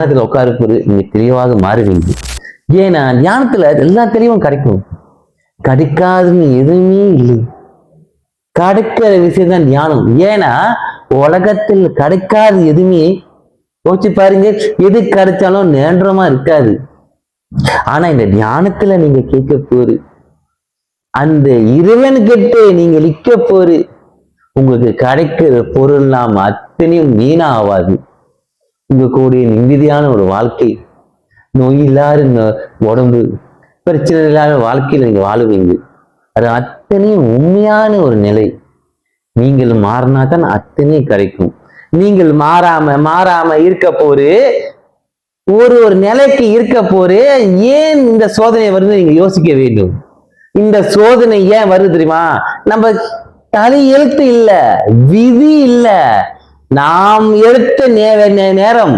உட்காருப்பது நீங்க தெளிவாக மாறுவீங்க. ஏன்னா தியானத்துல எல்லா தெளிவும் கிடைக்கும். கிடைக்காதுன்னு எதுவுமே இல்லை. கிடைக்கிற விஷயம் தான் தியானம். ஏன்னா உலகத்தில் கிடைக்காது எதுவுமே யோசிச்சு பாருங்க, எது கிடைச்சாலும் நேன்றமா இருக்காது. ஆனா இந்த தியானத்துல நீங்க கேட்க போரு, அந்த இறைவன் கிட்ட நீங்க நிக்க போரு, உங்களுக்கு கிடைக்கிற பொருள் நாம் அத்தனையும் வீணா ஆகாது. உங்க கூடிய நிம்மதியான ஒரு வாழ்க்கை, நோய் இல்லாத உடம்பு, பிரச்சனை இல்லாத வாழ்க்கையில நீங்க வாழுவீங்க. அது அத்தனையும் உண்மையான ஒரு நிலை. நீங்கள் மாறினா தான் அத்தனையும் கிடைக்கும். நீங்கள் மாறாம இருக்க போரு, ஒரு நிலைக்கு இருக்க போரு. ஏன் இந்த சோதனை வருது நீங்க யோசிக்க வேண்டும். இந்த சோதனை ஏன் வருது தெரியுமா? நம்ம தனி எழுத்து இல்ல, விதி இல்ல, நாம் எடுத்த நேரம்